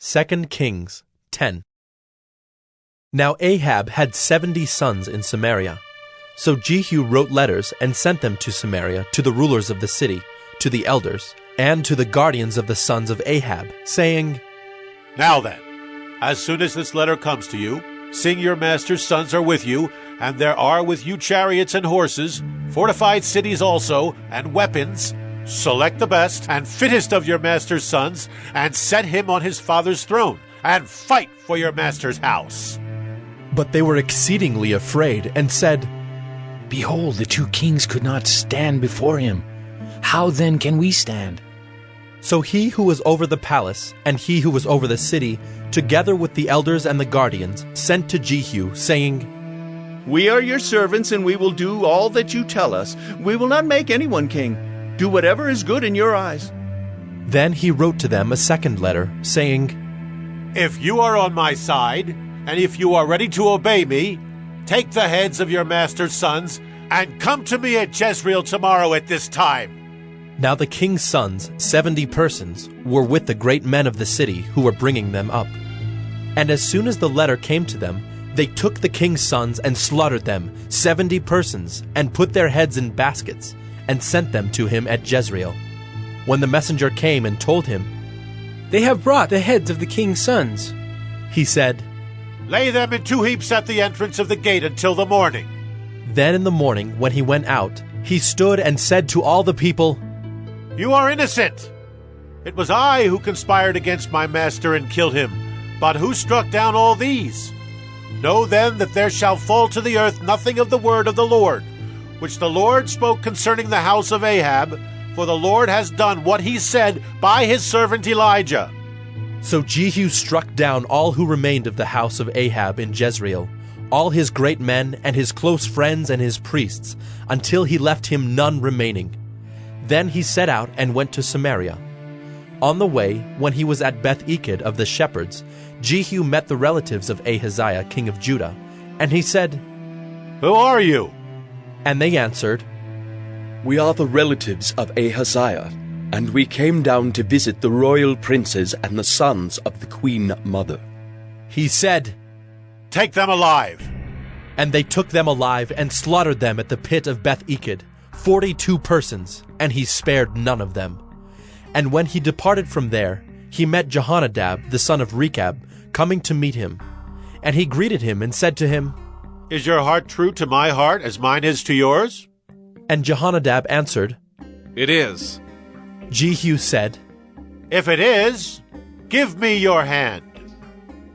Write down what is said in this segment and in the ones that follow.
2 Kings 10. Now Ahab had 70 sons in Samaria. So Jehu wrote letters and sent them to Samaria, to the rulers of the city, to the elders, and to the guardians of the sons of Ahab, saying, Now then, as soon as this letter comes to you, seeing your master's sons are with you, and there are with you chariots and horses, fortified cities also, and weapons, select the best and fittest of your master's sons, and set him on his father's throne, and fight for your master's house. But they were exceedingly afraid, and said, Behold, the 2 kings could not stand before him. How then can we stand? So he who was over the palace, and he who was over the city, together with the elders and the guardians, sent to Jehu, saying, We are your servants, and we will do all that you tell us. We will not make anyone king. Do whatever is good in your eyes. Then he wrote to them a second letter, saying, If you are on my side, and if you are ready to obey me, take the heads of your master's sons, and come to me at Jezreel tomorrow at this time. Now the king's sons, 70 persons, were with the great men of the city who were bringing them up. And as soon as the letter came to them, they took the king's sons and slaughtered them, 70 persons, and put their heads in baskets, and sent them to him at Jezreel. When the messenger came and told him, They have brought the heads of the king's sons, he said, Lay them in 2 heaps at the entrance of the gate until the morning. Then in the morning, when he went out, he stood and said to all the people, You are innocent. It was I who conspired against my master and killed him. But who struck down all these? Know then that there shall fall to the earth nothing of the word of the Lord, which the Lord spoke concerning the house of Ahab, for the Lord has done what he said by his servant Elijah. So Jehu struck down all who remained of the house of Ahab in Jezreel, all his great men and his close friends and his priests, until he left him none remaining. Then he set out and went to Samaria. On the way, when he was at Beth-eked of the shepherds, Jehu met the relatives of Ahaziah, king of Judah, and he said, Who are you? And they answered, We are the relatives of Ahaziah, and we came down to visit the royal princes and the sons of the queen mother. He said, Take them alive. And they took them alive and slaughtered them at the pit of Beth-eked, 42 persons, and he spared none of them. And when he departed from there, he met Jehonadab, the son of Rechab, coming to meet him. And he greeted him and said to him, Is your heart true to my heart as mine is to yours? And Jehonadab answered, It is. Jehu said, If it is, give me your hand.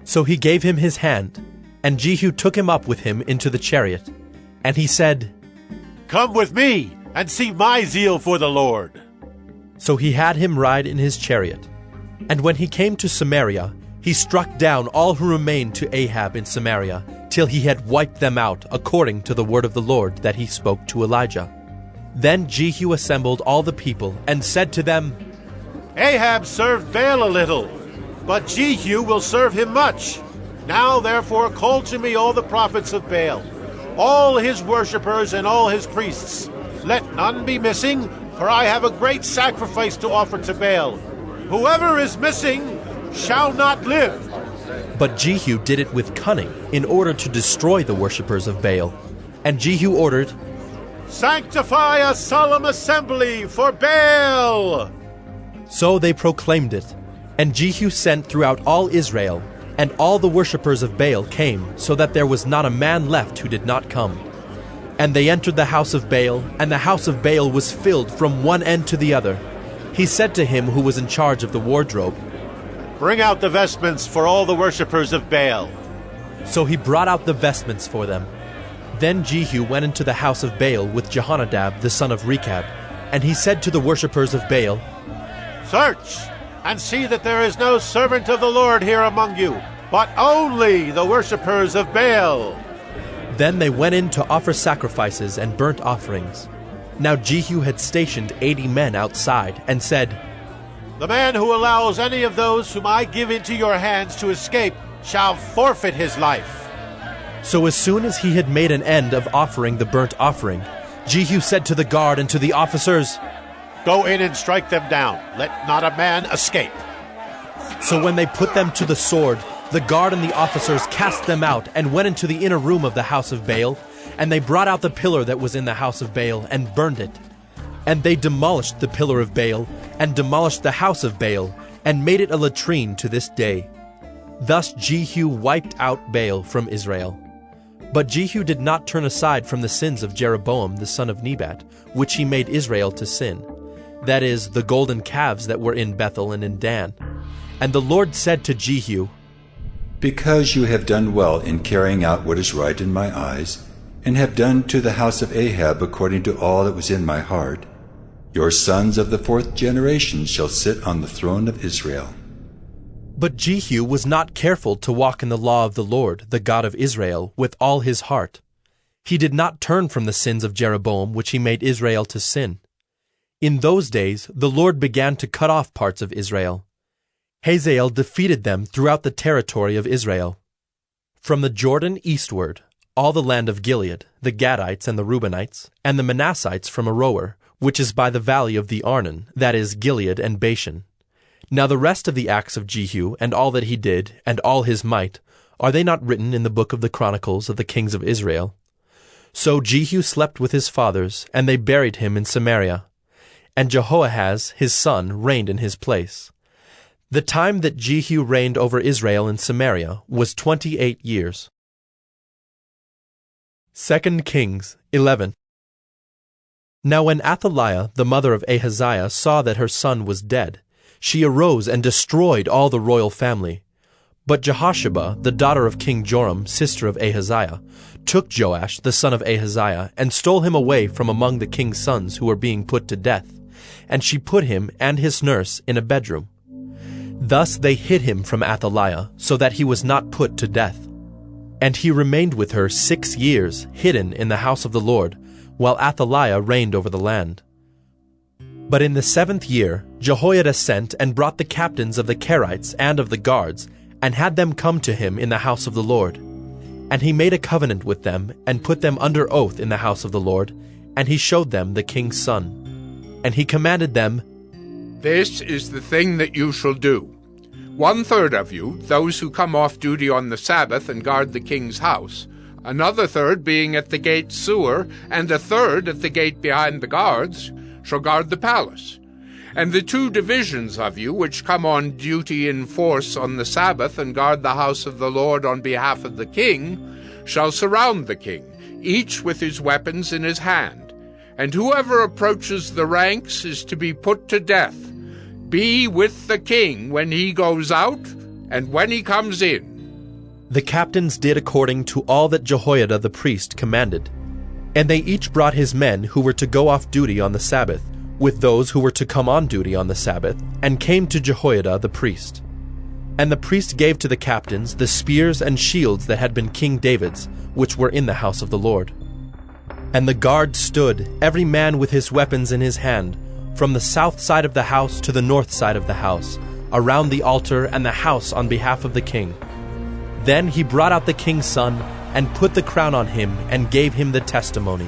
So he gave him his hand, and Jehu took him up with him into the chariot. And he said, Come with me and see my zeal for the Lord. So he had him ride in his chariot. And when he came to Samaria, he struck down all who remained to Ahab in Samaria, till he had wiped them out, according to the word of the Lord that he spoke to Elijah. Then Jehu assembled all the people, and said to them, Ahab served Baal a little, but Jehu will serve him much. Now therefore call to me all the prophets of Baal, all his worshippers and all his priests. Let none be missing, for I have a great sacrifice to offer to Baal. Whoever is missing shall not live. But Jehu did it with cunning, in order to destroy the worshippers of Baal. And Jehu ordered, Sanctify a solemn assembly for Baal! So they proclaimed it. And Jehu sent throughout all Israel, and all the worshippers of Baal came, so that there was not a man left who did not come. And they entered the house of Baal, and the house of Baal was filled from one end to the other. He said to him who was in charge of the wardrobe, Bring out the vestments for all the worshippers of Baal. So he brought out the vestments for them. Then Jehu went into the house of Baal with Jehonadab the son of Rechab, and he said to the worshippers of Baal, Search, and see that there is no servant of the Lord here among you, but only the worshippers of Baal. Then they went in to offer sacrifices and burnt offerings. Now Jehu had stationed 80 men outside, and said, The man who allows any of those whom I give into your hands to escape shall forfeit his life. So as soon as he had made an end of offering the burnt offering, Jehu said to the guard and to the officers, Go in and strike them down. Let not a man escape. So when they put them to the sword, the guard and the officers cast them out and went into the inner room of the house of Baal, and they brought out the pillar that was in the house of Baal and burned it. And they demolished the pillar of Baal and demolished the house of Baal and made it a latrine to this day. Thus Jehu wiped out Baal from Israel. But Jehu did not turn aside from the sins of Jeroboam the son of Nebat, which he made Israel to sin, that is, the golden calves that were in Bethel and in Dan. And the Lord said to Jehu, Because you have done well in carrying out what is right in my eyes, and have done to the house of Ahab according to all that was in my heart, your sons of the 4th generation shall sit on the throne of Israel. But Jehu was not careful to walk in the law of the Lord, the God of Israel, with all his heart. He did not turn from the sins of Jeroboam, which he made Israel to sin. In those days the Lord began to cut off parts of Israel. Hazael defeated them throughout the territory of Israel. From the Jordan eastward, all the land of Gilead, the Gadites and the Reubenites, and the Manassites from Aroer, which is by the valley of the Arnon, that is, Gilead and Bashan. Now the rest of the acts of Jehu, and all that he did, and all his might, are they not written in the book of the Chronicles of the kings of Israel? So Jehu slept with his fathers, and they buried him in Samaria. And Jehoahaz his son reigned in his place. The time that Jehu reigned over Israel in Samaria was 28 years. 2 Kings 11. Now when Athaliah, the mother of Ahaziah, saw that her son was dead, she arose and destroyed all the royal family. But Jehosheba, the daughter of King Joram, sister of Ahaziah, took Joash, the son of Ahaziah, and stole him away from among the king's sons who were being put to death, and she put him and his nurse in a bedroom. Thus they hid him from Athaliah, so that he was not put to death. And he remained with her 6 years, hidden in the house of the Lord, while Athaliah reigned over the land. But in the 7th year Jehoiada sent and brought the captains of the Kerites and of the guards, and had them come to him in the house of the Lord. And he made a covenant with them, and put them under oath in the house of the Lord, and he showed them the king's son. And he commanded them, This is the thing that you shall do. 1/3 of you, those who come off duty on the Sabbath and guard the king's house, another third being at the gate sewer, and a third at the gate behind the guards, shall guard the palace. And the 2 divisions of you which come on duty in force on the Sabbath and guard the house of the Lord on behalf of the king shall surround the king, each with his weapons in his hand. And whoever approaches the ranks is to be put to death. Be with the king when he goes out and when he comes in. The captains did according to all that Jehoiada the priest commanded. And they each brought his men who were to go off duty on the Sabbath, with those who were to come on duty on the Sabbath, and came to Jehoiada the priest. And the priest gave to the captains the spears and shields that had been King David's, which were in the house of the Lord. And the guard stood, every man with his weapons in his hand, from the south side of the house to the north side of the house, around the altar and the house on behalf of the king. Then he brought out the king's son, and put the crown on him, and gave him the testimony.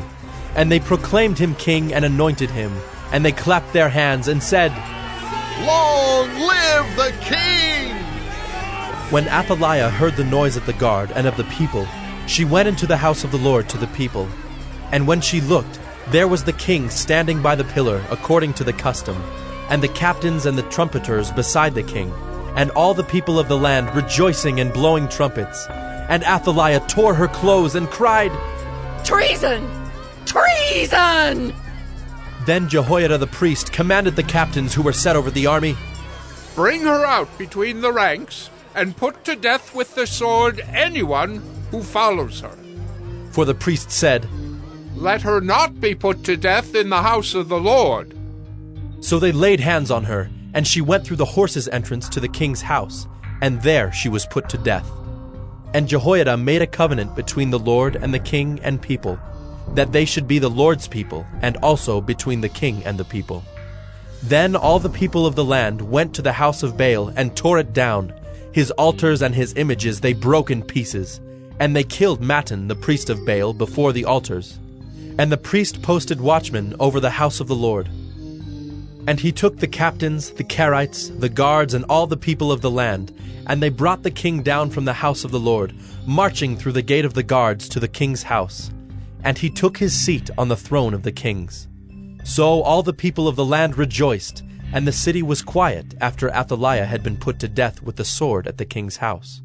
And they proclaimed him king and anointed him, and they clapped their hands and said, Long live the king! When Athaliah heard the noise of the guard and of the people, she went into the house of the Lord to the people. And when she looked, there was the king standing by the pillar according to the custom, and the captains and the trumpeters beside the king, and all the people of the land rejoicing and blowing trumpets. And Athaliah tore her clothes and cried, Treason! Treason! Then Jehoiada the priest commanded the captains who were set over the army, Bring her out between the ranks, and put to death with the sword anyone who follows her. For the priest said, Let her not be put to death in the house of the Lord. So they laid hands on her, and she went through the horses' entrance to the king's house, and there she was put to death. And Jehoiada made a covenant between the Lord and the king and people, that they should be the Lord's people, and also between the king and the people. Then all the people of the land went to the house of Baal and tore it down. His altars and his images they broke in pieces, and they killed Mattan the priest of Baal before the altars. And the priest posted watchmen over the house of the Lord. And he took the captains, the Carites, the guards, and all the people of the land, and they brought the king down from the house of the Lord, marching through the gate of the guards to the king's house. And he took his seat on the throne of the kings. So all the people of the land rejoiced, and the city was quiet after Athaliah had been put to death with the sword at the king's house.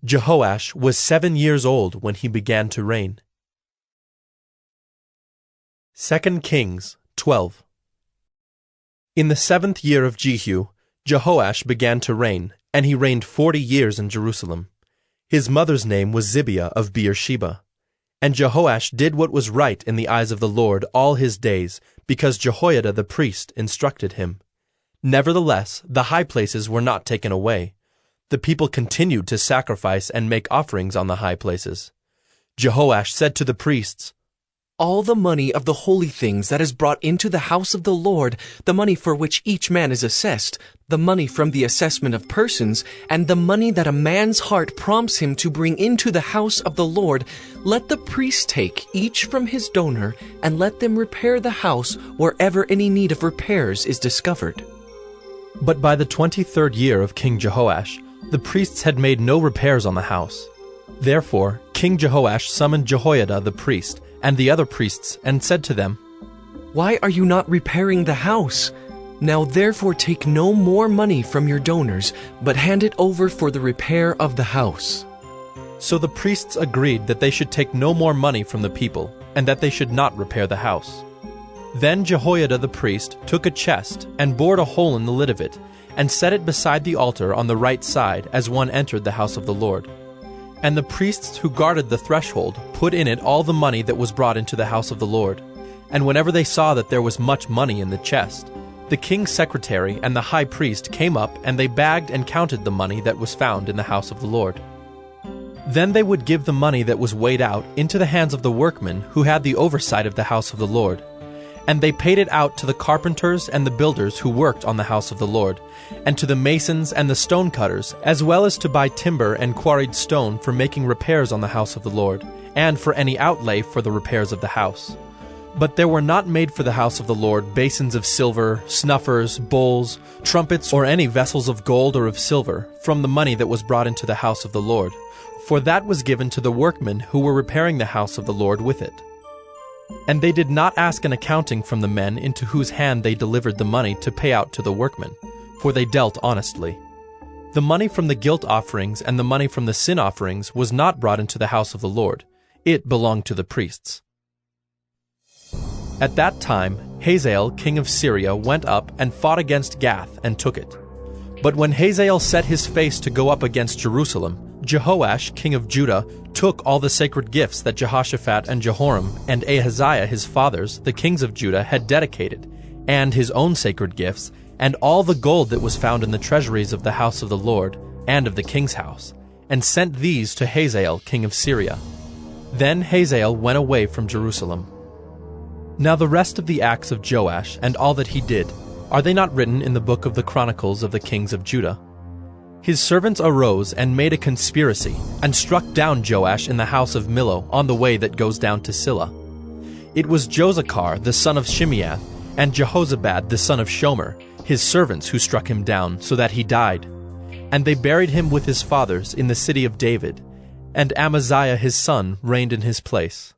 Jehoash was 7 years old when he began to reign. 2 Kings 12. In the 7th year of Jehu, Jehoash began to reign, and he reigned 40 years in Jerusalem. His mother's name was Zibiah of Beersheba. And Jehoash did what was right in the eyes of the Lord all his days, because Jehoiada the priest instructed him. Nevertheless, the high places were not taken away. The people continued to sacrifice and make offerings on the high places. Jehoash said to the priests, "All the money of the holy things that is brought into the house of the Lord, the money for which each man is assessed, the money from the assessment of persons, and the money that a man's heart prompts him to bring into the house of the Lord, let the priests take, each from his donor, and let them repair the house wherever any need of repairs is discovered." But by the 23rd year of King Jehoash, the priests had made no repairs on the house. Therefore, King Jehoash summoned Jehoiada the priest, and the other priests, and said to them, "Why are you not repairing the house? Now therefore take no more money from your donors, but hand it over for the repair of the house." So the priests agreed that they should take no more money from the people, and that they should not repair the house. Then Jehoiada the priest took a chest, and bored a hole in the lid of it, and set it beside the altar on the right side as one entered the house of the Lord. And the priests who guarded the threshold put in it all the money that was brought into the house of the Lord. And whenever they saw that there was much money in the chest, the king's secretary and the high priest came up, and they bagged and counted the money that was found in the house of the Lord. Then they would give the money that was weighed out into the hands of the workmen who had the oversight of the house of the Lord. And they paid it out to the carpenters and the builders who worked on the house of the Lord, and to the masons and the stonecutters, as well as to buy timber and quarried stone for making repairs on the house of the Lord, and for any outlay for the repairs of the house. But there were not made for the house of the Lord basins of silver, snuffers, bowls, trumpets, or any vessels of gold or of silver, from the money that was brought into the house of the Lord, for that was given to the workmen who were repairing the house of the Lord with it. And they did not ask an accounting from the men into whose hand they delivered the money to pay out to the workmen, for they dealt honestly. The money from the guilt offerings and the money from the sin offerings was not brought into the house of the Lord. It belonged to the priests. At that time, Hazael, king of Syria, went up and fought against Gath and took it. But when Hazael set his face to go up against Jerusalem, Jehoash, king of Judah, took all the sacred gifts that Jehoshaphat and Jehoram and Ahaziah his fathers, the kings of Judah, had dedicated, and his own sacred gifts, and all the gold that was found in the treasuries of the house of the Lord, and of the king's house, and sent these to Hazael, king of Syria. Then Hazael went away from Jerusalem. Now the rest of the acts of Joash, and all that he did, are they not written in the book of the Chronicles of the kings of Judah? His servants arose and made a conspiracy, and struck down Joash in the house of Millo on the way that goes down to Silla. It was Josachar the son of Shimeath, and Jehozabad the son of Shomer, his servants, who struck him down, so that he died. And they buried him with his fathers in the city of David, and Amaziah his son reigned in his place.